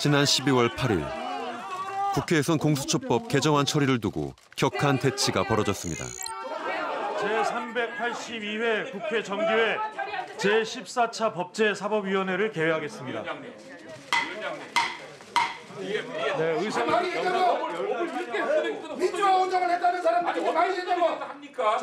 지난 12월 8일 국회에선 공수처법 개정안 처리를 두고 격한 대치가 벌어졌습니다. 제382회 국회 정기회 제14차 법제사법위원회를 개회하겠습니다. 네, 의사 민주화 운동을 했다는 사람들이 많이 된다고 합니까?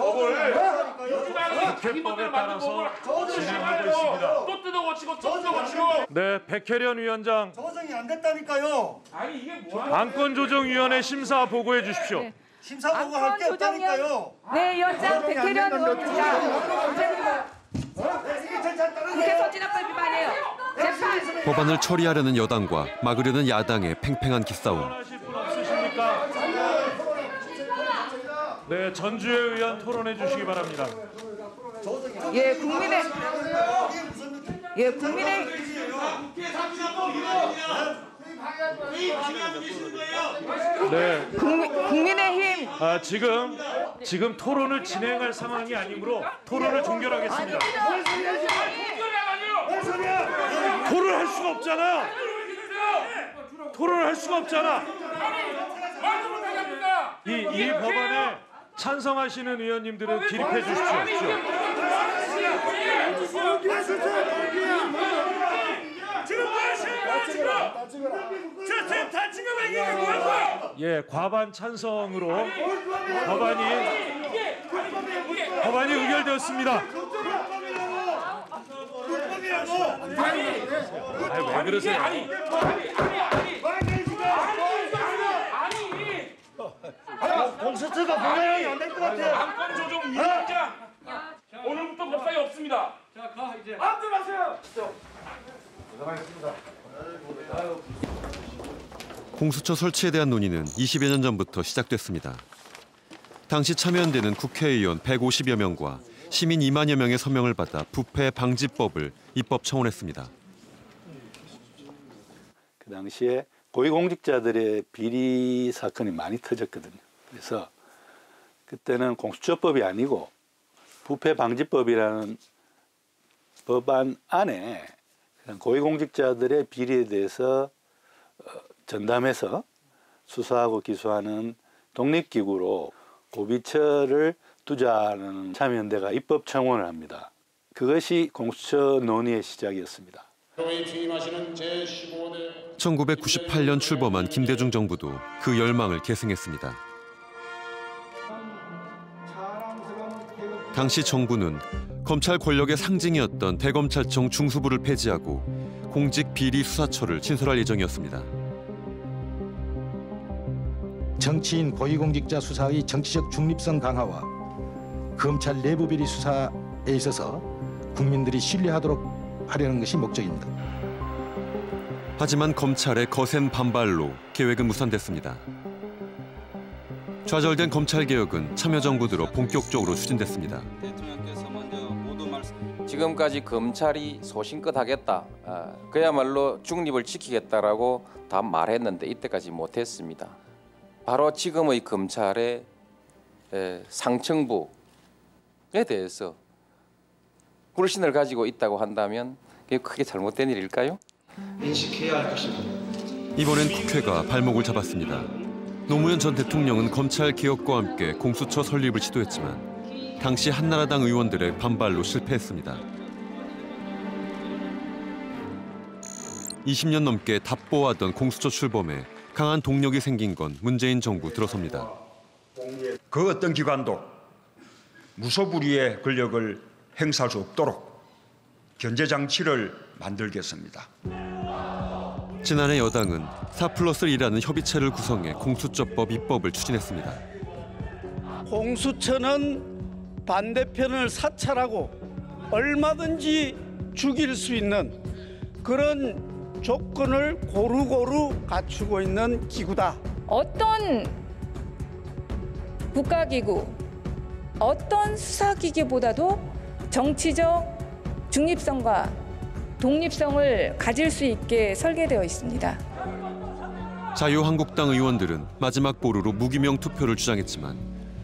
국회법에 따라서 진행하고 있습니다. 또 뜯어고치고 또 뜯어고치고. 네, 백혜련 위원장. 조정이 안 됐다니까요. 아니 이게 뭐야? 안건조정위원회 심사 보고해 주십시오. 네. 심사 보고할 게 없다니까요. 네, 위원장 백혜련 의원입니다. 국회 소진화법 위반이에요. 재판. 법안을 처리하려는 여당과 막으려는 야당의 팽팽한 기싸움. 하실 분 없으십니까? 네, 전주혜 의원 토론해 주시기 바랍니다. 네. 국민의힘. 지금 토론을 진행할 상황이 아니므로 토론을 종결하겠습니다. 토론할 수가 없잖아. 토론을 할 수가 없잖아. 이 법안에 찬성하시는 의원님들은 기립해 주십시오. 예, 과반 찬성으로 법안이 의결되었습니다. 왜 그러세요? 공수처가 분명히 안 될 것 같아요. 안건조정위원장 오늘부터 법사위 없습니다. 자, 가 이제. 안 들어가세요. 고생하셨습니다. 공수처 설치에 대한 논의는 20여 년 전부터 시작됐습니다. 당시 참여연대는 국회의원 150여 명과 시민 2만여 명의 서명을 받아 부패 방지법을 입법 청원했습니다. 그 당시에 고위공직자들의 비리 사건이 많이 터졌거든요. 그래서 그때는 공수처법이 아니고 부패 방지법이라는 법안 안에 고위공직자들의 비리에 대해서 전담해서 수사하고 기소하는 독립기구로 고비처를 두자는 참여연대가 입법 청원을 합니다. 그것이 공수처 논의의 시작이었습니다. 1998년 출범한 김대중 정부도 그 열망을 계승했습니다. 당시 정부는 검찰 권력의 상징이었던 대검찰청 중수부를 폐지하고 공직비리수사처를 신설할 예정이었습니다. 정치인 고위공직자 수사의 정치적 중립성 강화와 검찰 내부 비리 수사에 있어서 국민들이 신뢰하도록 하려는 것이 목적입니다. 하지만 검찰의 거센 반발로 계획은 무산됐습니다. 좌절된 검찰개혁은 참여정부 들어 본격적으로 추진됐습니다. 지금까지 검찰이 소신껏 하겠다, 그야말로 중립을 지키겠다라고 다 말했는데 이때까지 못했습니다. 바로 지금의 검찰의 상층부에 대해서 불신을 가지고 있다고 한다면 그게 크게 잘못된 일일까요? 인식해야 할 것입니다. 이번엔 국회가 발목을 잡았습니다. 노무현 전 대통령은 검찰 개혁과 함께 공수처 설립을 시도했지만 당시 한나라당 의원들의 반발로 실패했습니다. 20년 넘게 답보하던 공수처 출범에 강한 동력이 생긴 건 문재인 정부 들어섭니다. 그 어떤 기관도 무소불위의 권력을 행사할 수 없도록 견제 장치를 만들겠습니다. 지난해 여당은 4+1이라는 협의체를 구성해 공수처법 입법을 추진했습니다. 공수처는 반대편을 사찰하고 얼마든지 죽일 수 있는 그런 조건을 고루고루 갖추고 있는 기구다. 어떤 국가기구, 어떤 수사기구보다도 정치적 중립성과 독립성을 가질 수 있게 설계되어 있습니다. 자유한국당 의원들은 마지막 보루로 무기명 투표를 주장했지만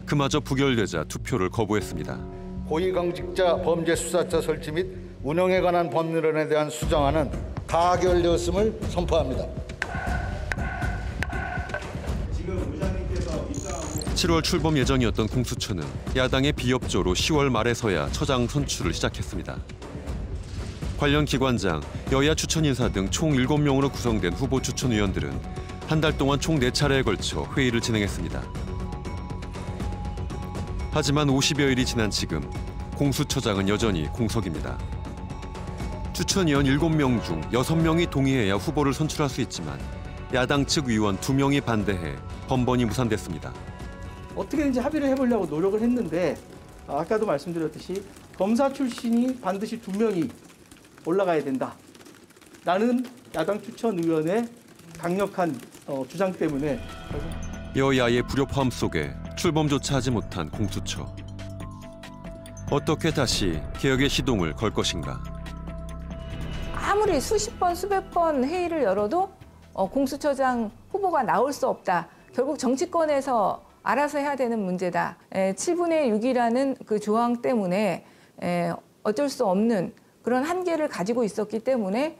그마저 부결되자 투표를 거부했습니다. 고위공직자 범죄수사처 설치 및 운영에 관한 법률안에 대한 수정안은 가결되었음을 선포합니다. 7월 출범 예정이었던 공수처는 야당의 비협조로 10월 말에서야 처장 선출을 시작했습니다. 관련 기관장, 여야 추천 인사 등 총 7명으로 구성된 후보 추천위원들은 한 달 동안 총 4차례에 걸쳐 회의를 진행했습니다. 하지만 50여일이 지난 지금 공수처장은 여전히 공석입니다. 추천위원 7명 중 6명이 동의해야 후보를 선출할 수 있지만 야당 측 위원 2명이 반대해 번번이 무산됐습니다. 어떻게든지 합의를 해보려고 노력을 했는데 아까도 말씀드렸듯이 검사 출신이 반드시 2명이 올라가야 된다. 라는 야당 추천위원의 강력한 주장 때문에 여야의 불협화음 속에 출범조차 하지 못한 공수처. 어떻게 다시 개혁의 시동을 걸 것인가? 아무리 수십 번, 수백 번 회의를 열어도 공수처장 후보가 나올 수 없다. 결국 정치권에서 알아서 해야 되는 문제다. 7분의 6이라는 그 조항 때문에 어쩔 수 없는 그런 한계를 가지고 있었기 때문에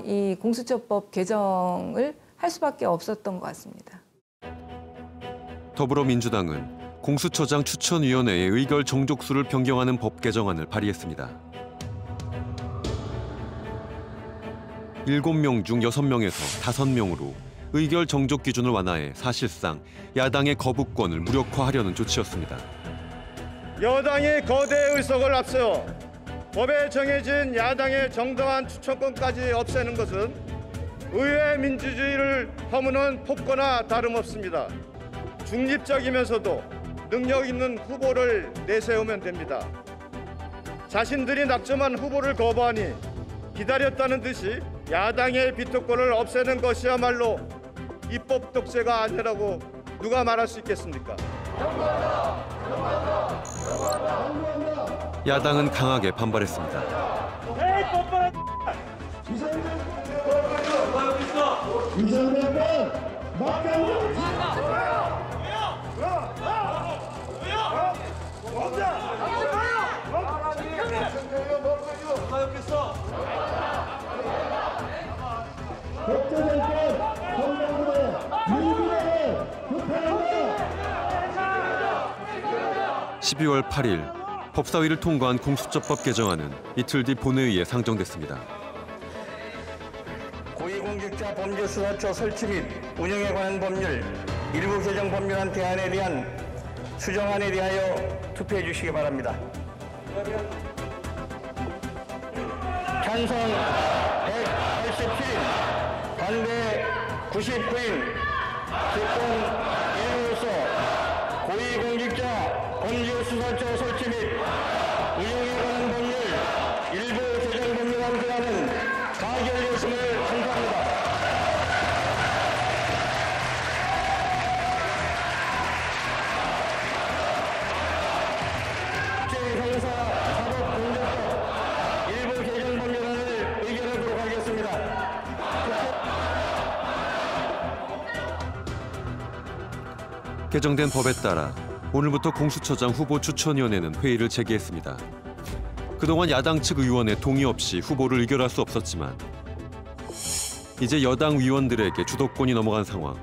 이 공수처법 개정을 할 수밖에 없었던 것 같습니다. 더불어민주당은 공수처장 추천위원회의 의결 정족수를 변경하는 법 개정안을 발의했습니다. 7명 중 6명에서 5명으로 의결 정족 기준을 완화해 사실상 야당의 거부권을 무력화하려는 조치였습니다. 여당이 거대 의석을 앞세워 법에 정해진 야당의 정당한 추천권까지 없애는 것은 의회 민주주의를 허무는 폭거나 다름없습니다. 중립적이면서도 능력 있는 후보를 내세우면 됩니다. 자신들이 낙점한 후보를 거부하니 기다렸다는 듯이 야당의 비토권을 없애는 것이야말로 입법 독재가 아니라고 누가 말할 수 있겠습니까? 야당은 강하게 반발했습니다. (12월 8일) 법사위를 통과한 공수처법 개정안은 이틀 뒤 본회의에 상정됐습니다. 고위공직자 범죄수사처 설치 및 운영에 관한 법률 일부 개정 법률안 대안에 대한 수정안에 대하여 투표해 주시기 바랍니다. 찬성 187인, 반대 99인, 집권 1위로서 고위공직자 범죄수사처 설치 및 운영에 관한 법률 일부 개정 법률안 대안은 가결되었음을 선포합니다. 국제형사 사법공작법 일부 개정 법률안을 의결하도록 하겠습니다. 개정된 법에 따라 오늘부터 공수처장 후보 추천위원회는 회의를 재개했습니다. 그동안 야당 측 의원의 동의 없이 후보를 의결할 수 없었지만 이제 여당 위원들에게 주도권이 넘어간 상황.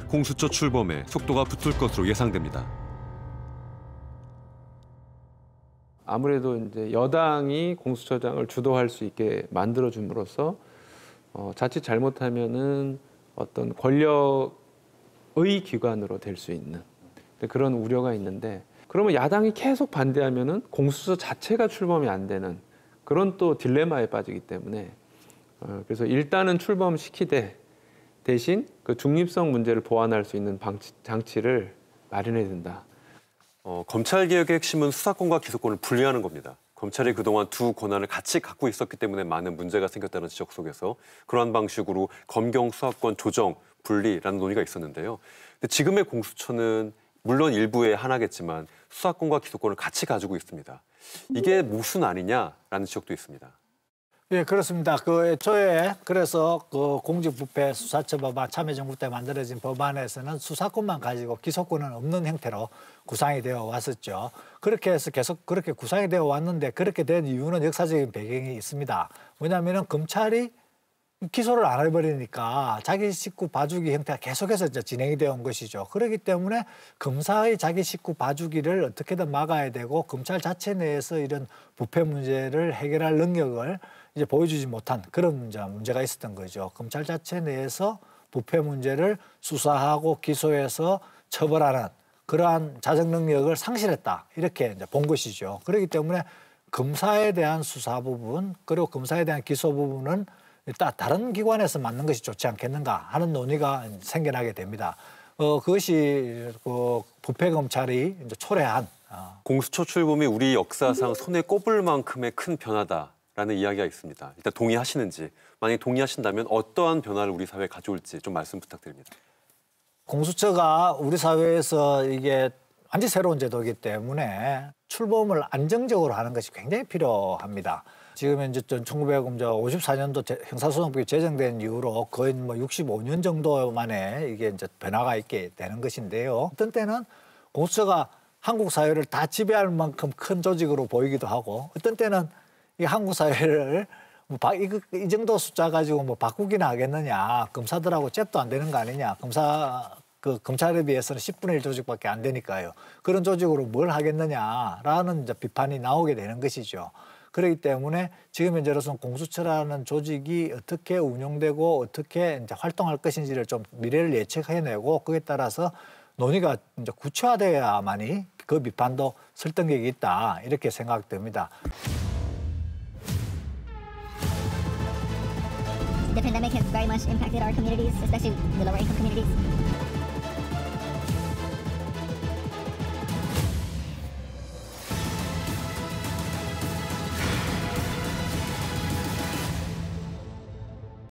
공수처 출범에 속도가 붙을 것으로 예상됩니다. 아무래도 이제 여당이 공수처장을 주도할 수 있게 만들어줌으로써 자칫 잘못하면은 어떤 권력의 기관으로 될 수 있는 그런 우려가 있는데, 그러면 야당이 계속 반대하면은 공수처 자체가 출범이 안 되는 그런 또 딜레마에 빠지기 때문에 그래서 일단은 출범시키되 대신 그 중립성 문제를 보완할 수 있는 장치를 마련해야 된다. 검찰개혁의 핵심은 수사권과 기소권을 분리하는 겁니다. 검찰이 그동안 두 권한을 같이 갖고 있었기 때문에 많은 문제가 생겼다는 지적 속에서 그러한 방식으로 검경 수사권 조정, 분리라는 논의가 있었는데요. 근데 지금의 공수처는 물론 일부의 하나겠지만 수사권과 기소권을 같이 가지고 있습니다. 이게 모순 아니냐라는 지적도 있습니다. 예, 그렇습니다. 그 애초에 그래서 그 공직부패 수사처법 참여정부 때 만들어진 법안에서는 수사권만 가지고 기소권은 없는 형태로 구상이 되어 왔었죠. 그렇게 해서 계속 그렇게 구상이 되어 왔는데 그렇게 된 이유는 역사적인 배경이 있습니다. 왜냐하면 검찰이 기소를 안 해버리니까 자기 식구 봐주기 형태가 계속해서 이제 진행이 되어 온 것이죠. 그렇기 때문에 검사의 자기 식구 봐주기를 어떻게든 막아야 되고 검찰 자체 내에서 이런 부패 문제를 해결할 능력을 이제 보여주지 못한 그런 문제가 있었던 거죠. 검찰 자체 내에서 부패 문제를 수사하고 기소해서 처벌하는 그러한 자정 능력을 상실했다 이렇게 이제 본 것이죠. 그렇기 때문에 검사에 대한 수사 부분 그리고 검사에 대한 기소 부분은 일단 다른 기관에서 맡는 것이 좋지 않겠는가 하는 논의가 생겨나게 됩니다. 그것이 그 부패 검찰이 이제 초래한 공수처 출범이 우리 역사상 손에 꼽을 만큼의 큰 변화다라는 이야기가 있습니다. 일단 동의하시는지, 만약에 동의하신다면 어떠한 변화를 우리 사회에 가져올지 좀 말씀 부탁드립니다. 공수처가 우리 사회에서 이게 완전히 새로운 제도이기 때문에 출범을 안정적으로 하는 것이 굉장히 필요합니다. 지금 현재 1954년도 형사소송법이 제정된 이후로 거의 뭐 65년 정도 만에 이게 이제 변화가 있게 되는 것인데요. 어떤 때는 공수처가 한국 사회를 다 지배할 만큼 큰 조직으로 보이기도 하고, 어떤 때는 이 한국 사회를 이 정도 숫자 가지고 뭐 바꾸기나 하겠느냐, 검사들하고 잽도 안 되는 거 아니냐, 검찰에 비해서는 10분의 1 조직밖에 안 되니까요. 그런 조직으로 뭘 하겠느냐라는 이제 비판이 나오게 되는 것이죠. 그렇기 때문에 지금 현재로서는 공수처라는 조직이 어떻게 운영되고 어떻게 이제 활동할 것인지를 좀 미래를 예측해내고 거기에 따라서 논의가 이제 구체화돼야만이 그 비판도 설득력이 있다 이렇게 생각됩니다. The pandemic has very much impacted our communities, especially the lower income communities.